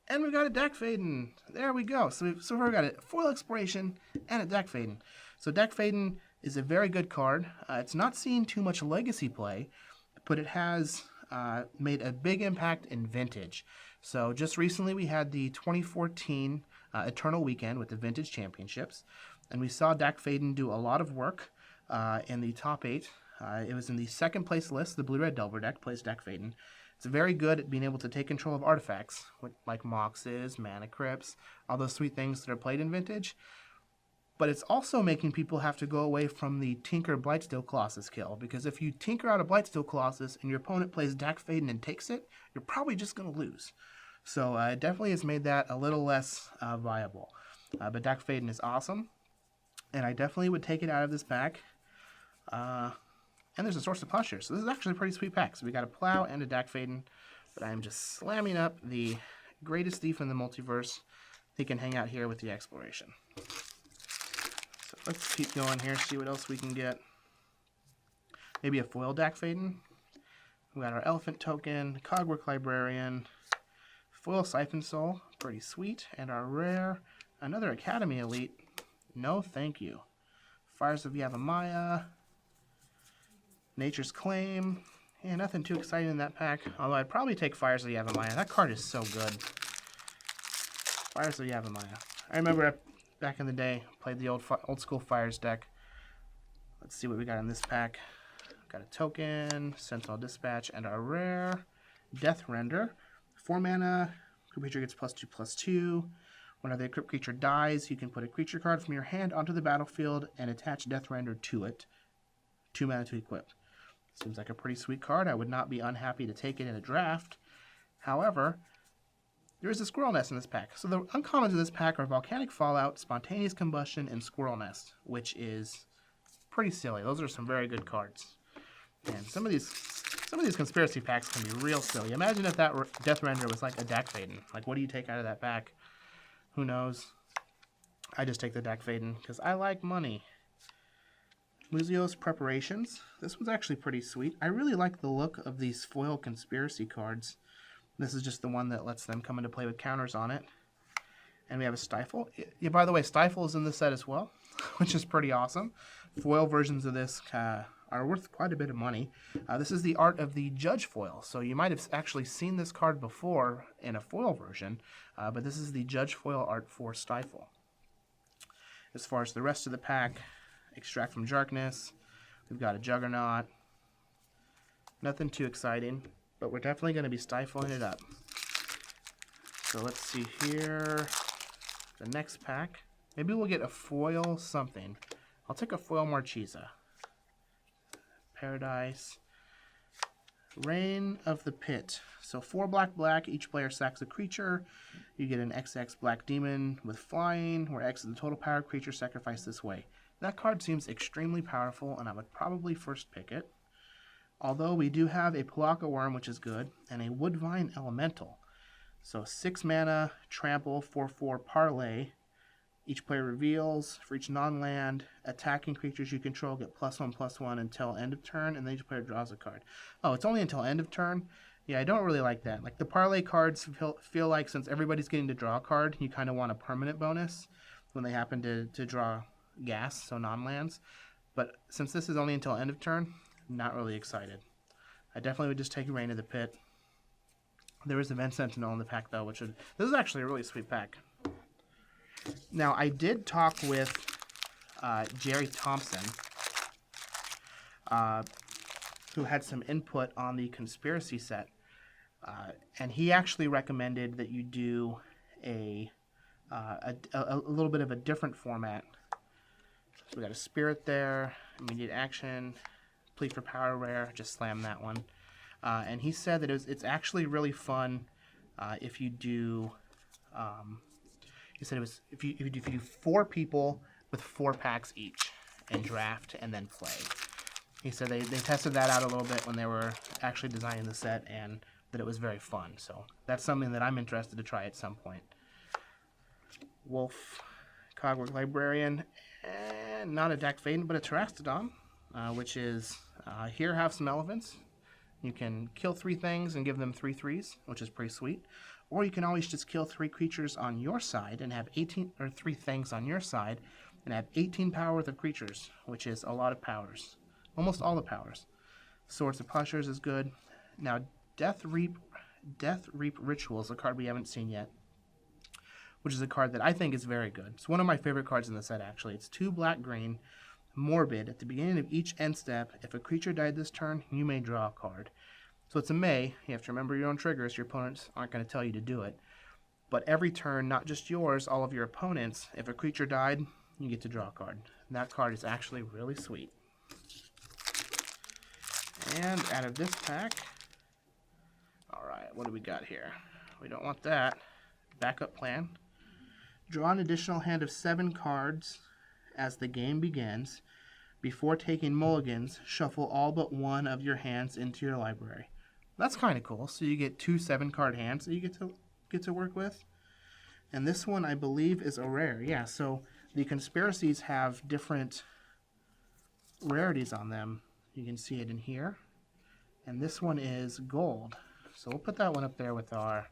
And we got a Dack Fayden. There we go. So we've got a Foil Exploration and a Dack Fayden. So Dack Fayden is a very good card. It's not seeing too much legacy play, but it has made a big impact in Vintage. So just recently we had the 2014 Eternal Weekend with the Vintage Championships, and we saw Dack Fayden do a lot of work in the top 8. It was in the 2nd place list. The Blue-Red Delver deck plays Dack Fayden. It's very good at being able to take control of artifacts, like Moxes, Mana Crypts, all those sweet things that are played in Vintage. But it's also making people have to go away from the Tinker Blightsteel Colossus kill, because if you tinker out a Blightsteel Colossus and your opponent plays Dack Fayden and takes it, you're probably just going to lose. So it definitely has made that a little less viable. But Dack Fayden is awesome, and I definitely would take it out of this pack. And there's a Source of Plowshare, so this is actually a pretty sweet pack. So we got a Plow and a Dack Fayden, but I'm just slamming up the greatest thief in the multiverse. He can hang out here with the Exploration. So let's keep going here, see what else we can get. Maybe a foil Dack Fayden. We got our Elephant Token, Cogwork Librarian, foil Siphon Soul, pretty sweet, and our rare, another Academy Elite. No thank you. Fires of Yavimaya, Nature's Claim, and nothing too exciting in that pack, although I'd probably take Fires of Yavimaya. That card is so good. Fires of Yavimaya. I remember back in the day, played the old school Fires deck. Let's see what we got in this pack. Got a token, Sentinel Dispatch, and our rare Death Render. 4 mana, creature gets +2/+2. Whenever the equipped creature dies, you can put a creature card from your hand onto the battlefield and attach Death Render to it. 2 mana to equip. Seems like a pretty sweet card. I would not be unhappy to take it in a draft. However, there is a Squirrel Nest in this pack. So the uncommons in this pack are Volcanic Fallout, Spontaneous Combustion, and Squirrel Nest, which is pretty silly. Those are some very good cards. And some of these conspiracy packs can be real silly. Imagine if that Death Render was like a Dack Fayden. Like, what do you take out of that pack? Who knows? I just take the Dack Fayden because I like money. Muzio's Preparations. This one's actually pretty sweet. I really like the look of these foil conspiracy cards. This is just the one that lets them come into play with counters on it. And we have a Stifle. Yeah, by the way, Stifle is in the set as well, which is pretty awesome. Foil versions of this are worth quite a bit of money. This is the art of the Judge foil. So you might have actually seen this card before in a foil version, but this is the Judge foil art for Stifle. As far as the rest of the pack, Extract from Darkness. We've got a Juggernaut. Nothing too exciting, but we're definitely going to be stifling it up. So let's see here. The next pack. Maybe we'll get a foil something. I'll take a foil Marchesa. Paradise. Reign of the Pit. So 4 black, each player sacks a creature. You get an XX black demon with flying, where X is the total power creature sacrificed this way. That card seems extremely powerful, and I would probably first pick it. Although we do have a Pelakka Worm, which is good, and a Woodvine Elemental. So 6 mana, trample, 4/4 parlay. Each player reveals. For each non-land, attacking creatures you control get +1/+1 until end of turn, and then each player draws a card. Oh, it's only until end of turn? Yeah, I don't really like that. Like, the parlay cards feel like since everybody's getting to draw a card, you kind of want a permanent bonus when they happen to draw gas, so non-lands. But since this is only until end of turn, not really excited. I definitely would just take Reign of the Pit. There is a Vent Sentinel in the pack, though, which would... This is actually a really sweet pack. Now, I did talk with Jerry Thompson, who had some input on the conspiracy set, and he actually recommended that you do a little bit of a different format. So we got a Spirit there, immediate action, Plead for Power rare, just slam that one. And he said that it's actually really fun if you do. He said it was if you do 4 people with 4 packs each and draft and then play. He said they tested that out a little bit when they were actually designing the set, and that it was very fun. So that's something that I'm interested to try at some point. Wolf, Cogwork Librarian, and not a Dack Fayden, but a Terastodon, which is here have some elephants. You can kill 3 things and give them 3 3s, which is pretty sweet. Or you can always just kill 3 creatures on your side and have 18, or 3 things on your side, and have 18 power worth of creatures, which is a lot of powers. Almost all the powers. Swords of Pushers is good. Now, Death Reap Ritual is a card we haven't seen yet, which is a card that I think is very good. It's one of my favorite cards in the set, actually. It's 2 black-green, Morbid. At the beginning of each end step, if a creature died this turn, you may draw a card. So it's a may. You have to remember your own triggers. Your opponents aren't going to tell you to do it. But every turn, not just yours, all of your opponents, if a creature died, you get to draw a card. And that card is actually really sweet. And out of this pack, alright, what do we got here? We don't want that. Backup plan. Draw an additional hand of 7 cards as the game begins. Before taking mulligans, shuffle all but one of your hands into your library. That's kind of cool. So you get 2 7-card hands that you get to work with. And this one, I believe, is a rare. Yeah, so the conspiracies have different rarities on them. You can see it in here. And this one is gold. So we'll put that one up there with our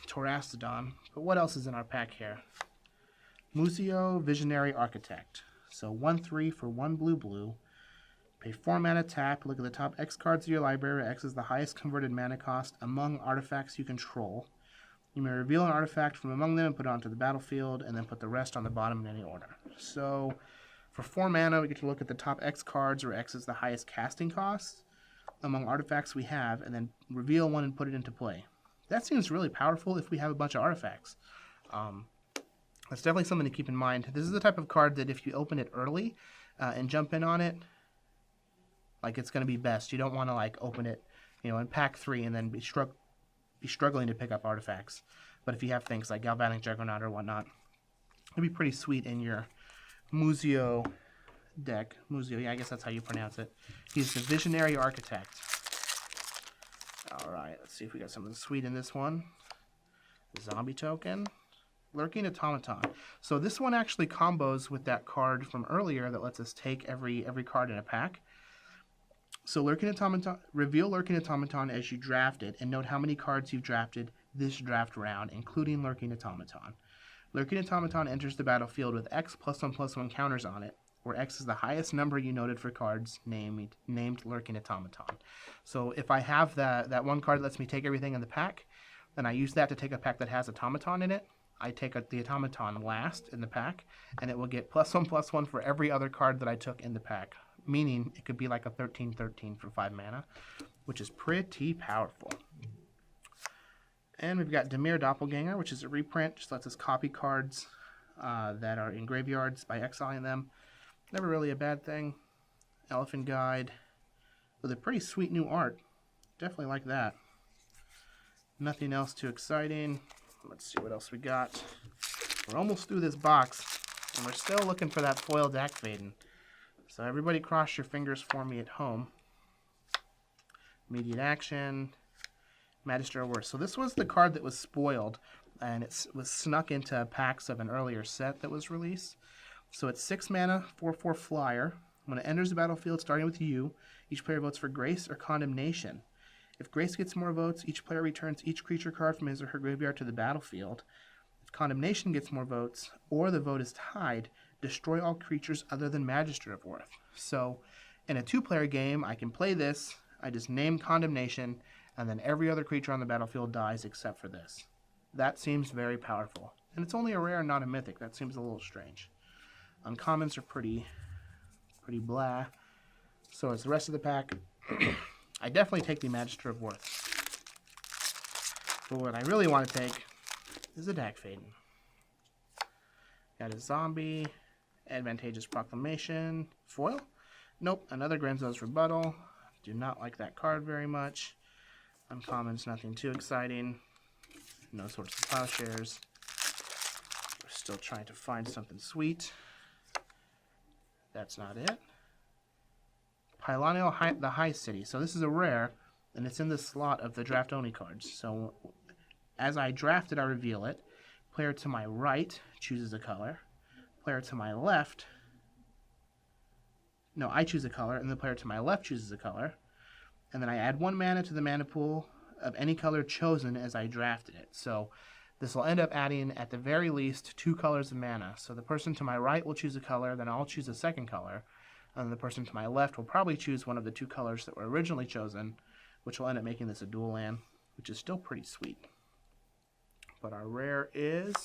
Terastodon. But what else is in our pack here? Muzio Visionary Architect. So 1/3 for 1 blue. Pay 4 mana, tap. Look at the top X cards of your library. X is the highest converted mana cost among artifacts you control. You may reveal an artifact from among them and put it onto the battlefield, and then put the rest on the bottom in any order. So for 4 mana, we get to look at the top X cards, where X is the highest casting cost among artifacts we have, and then reveal one and put it into play. That seems really powerful if we have a bunch of artifacts. That's definitely something to keep in mind. This is the type of card that if you open it early, and jump in on it, like it's going to be best. You don't want to like open it, in pack 3 and then be struggling to pick up artifacts. But if you have things like Galvanic Juggernaut or whatnot, it'd be pretty sweet in your Muzio deck. Muzio, yeah, I guess that's how you pronounce it. He's the Visionary Architect. Alright, let's see if we got something sweet in this one. Zombie token. Lurking Automaton. So this one actually combos with that card from earlier that lets us take every card in a pack. So Lurking Automaton, reveal Lurking Automaton as you draft it, and note how many cards you've drafted this draft round, including Lurking Automaton. Lurking Automaton enters the battlefield with X +1/+1 counters on it, where X is the highest number you noted for cards named Lurking Automaton. So if I have that one card that lets me take everything in the pack, then I use that to take a pack that has Automaton in it. I take the Automaton last in the pack, and it will get +1/+1 for every other card that I took in the pack. Meaning it could be like a 13/13 for 5 mana, which is pretty powerful. And we've got Dimir Doppelganger, which is a reprint. Just lets us copy cards that are in graveyards by exiling them. Never really a bad thing. Elephant Guide with a pretty sweet new art. Definitely like that. Nothing else too exciting. Let's see what else we got. We're almost through this box, and we're still looking for that foil Dack Fayden. So everybody cross your fingers for me at home. Immediate action. Magister of Worth. So this was the card that was spoiled, and it was snuck into packs of an earlier set that was released. So it's 6 mana, 4/4 flyer. When it enters the battlefield, starting with you, each player votes for Grace or Condemnation. If Grace gets more votes, each player returns each creature card from his or her graveyard to the battlefield. If Condemnation gets more votes, or the vote is tied, destroy all creatures other than Magister of Worth. So in a 2-player game, I can play this, I just name Condemnation, and then every other creature on the battlefield dies except for this. That seems very powerful. And it's only a rare, not a mythic. That seems a little strange. Uncommons are pretty blah. So as the rest of the pack, I definitely take the Magister of Worth. But what I really want to take is a Dack Fayden. Got a zombie, Advantageous Proclamation, foil. Nope, another Grenzo's Rebuttal. Do not like that card very much. Uncommons, nothing too exciting. No Swords of Plowshares. We're still trying to find something sweet. That's not it. Pylonio the High City. So this is a rare, and it's in the slot of the draft-only cards. So as I draft it, I reveal it. Player to my right chooses a color. Player to my left... No, I choose a color, and the player to my left chooses a color. And then I add 1 mana to the mana pool of any color chosen as I drafted it. So this will end up adding, at the very least, 2 colors of mana. So the person to my right will choose a color, then I'll choose a second color. And the person to my left will probably choose one of the 2 colors that were originally chosen, which will end up making this a dual land, which is still pretty sweet. But our rare is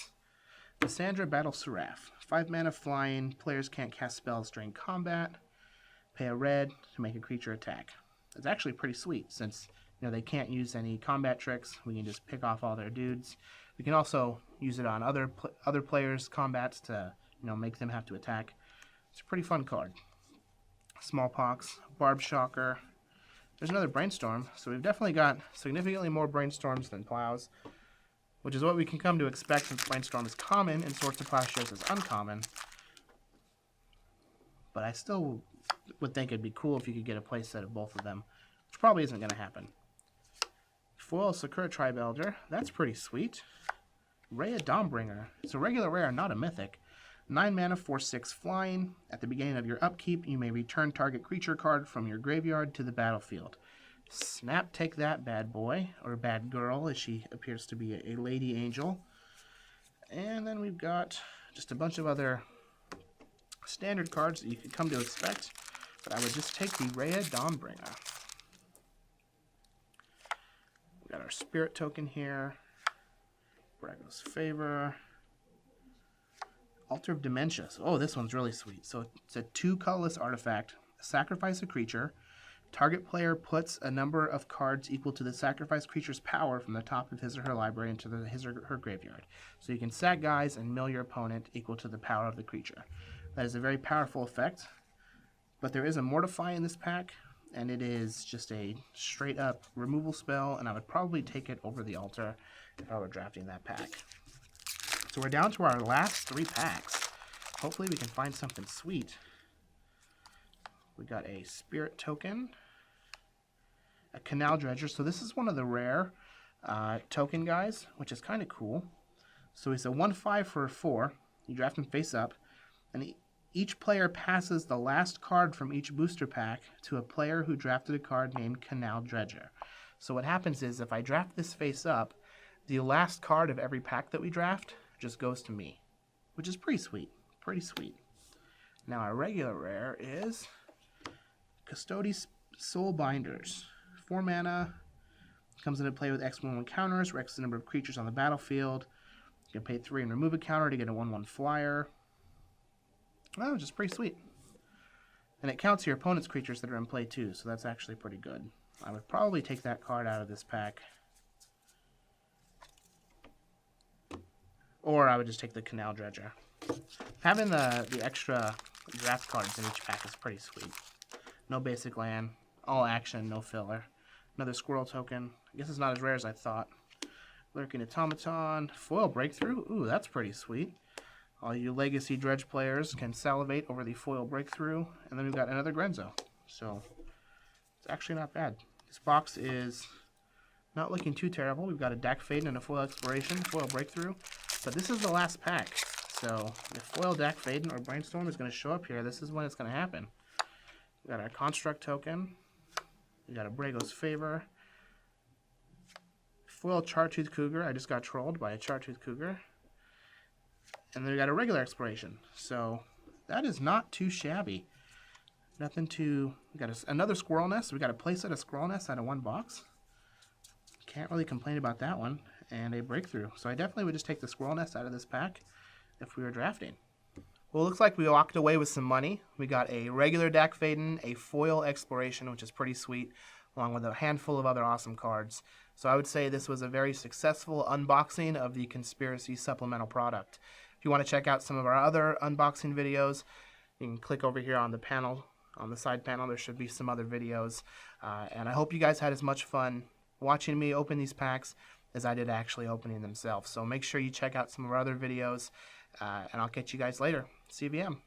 Cassandra Battle Seraph. 5 mana flying, players can't cast spells during combat. Pay a red to make a creature attack. It's actually pretty sweet, since they can't use any combat tricks. We can just pick off all their dudes. We can also use it on other players' combats to make them have to attack. It's a pretty fun card. Smallpox, Barb Shocker. There's another Brainstorm, so we've definitely got significantly more Brainstorms than Plows, which is what we can come to expect since Brainstorm is common and Swords to Plowshares is uncommon. But I still would think it'd be cool if you could get a playset of both of them, which probably isn't going to happen. Foil Sakura Tribe Elder. That's pretty sweet. Rhea Dawnbringer. It's a regular rare, not a mythic. 9 mana, 4/6 flying. At the beginning of your upkeep, you may return target creature card from your graveyard to the battlefield. Snap, take that, bad boy, or bad girl, as she appears to be a lady angel. And then we've got just a bunch of other standard cards that you could come to expect, but I would just take the Rhea Dawnbringer. We got our Spirit token here. Brago's Favor. Altar of Dementia. Oh, this one's really sweet. So it's a 2 colorless artifact. Sacrifice a creature. Target player puts a number of cards equal to the sacrificed creature's power from the top of his or her library into his or her graveyard. So you can sack guys and mill your opponent equal to the power of the creature. That is a very powerful effect. But there is a Mortify in this pack, and it is just a straight up removal spell, and I would probably take it over the altar if I were drafting that pack. So we're down to our last 3 packs. Hopefully we can find something sweet. We got a Spirit Token, a Canal Dredger. So this is one of the rare token guys, which is kind of cool. So he's a 1/5 for a 4. You draft him face up, and each player passes the last card from each booster pack to a player who drafted a card named Canal Dredger. So what happens is if I draft this face up, the last card of every pack that we draft just goes to me, which is pretty sweet. Pretty sweet. Now our regular rare is Custodes Soulbinders. 4 mana. Comes into play with X/1/1 counters. Rex the number of creatures on the battlefield. You can pay 3 and remove a counter to get a 1/1 flyer. Oh, just pretty sweet. And it counts your opponent's creatures that are in play too, so that's actually pretty good. I would probably take that card out of this pack. Or I would just take the Canal Dredger. Having the extra draft cards in each pack is pretty sweet. No basic land, all action, no filler. Another Squirrel Token. I guess it's not as rare as I thought. Lurking Automaton. Foil Breakthrough. Ooh, that's pretty sweet. All you Legacy Dredge players can salivate over the Foil Breakthrough. And then we've got another Grenzo. So, it's actually not bad. This box is not looking too terrible. We've got a Dack Fayden and a Foil Exploration, Foil Breakthrough. But this is the last pack. So, if Foil Dack Fayden or Brainstorm is going to show up here, this is when it's going to happen. We've got our Construct Token. We got a Brago's Favor. Foil Chartooth Cougar. I just got trolled by a Chartooth Cougar. And then we got a regular Exploration. So that is not too shabby. Nothing too... We got another Squirrel Nest. We got a playset of Squirrel Nest out of 1 box. Can't really complain about that one. And a Breakthrough. So I definitely would just take the Squirrel Nest out of this pack if we were drafting. Well, it looks like we walked away with some money. We got a regular Dack Fayden, a Foil Exploration, which is pretty sweet, along with a handful of other awesome cards. So I would say this was a very successful unboxing of the Conspiracy supplemental product. If you want to check out some of our other unboxing videos, you can click over here on the panel, on the side panel. There should be some other videos. And I hope you guys had as much fun watching me open these packs as I did actually opening themselves. So make sure you check out some of our other videos. And I'll catch you guys later. CVM.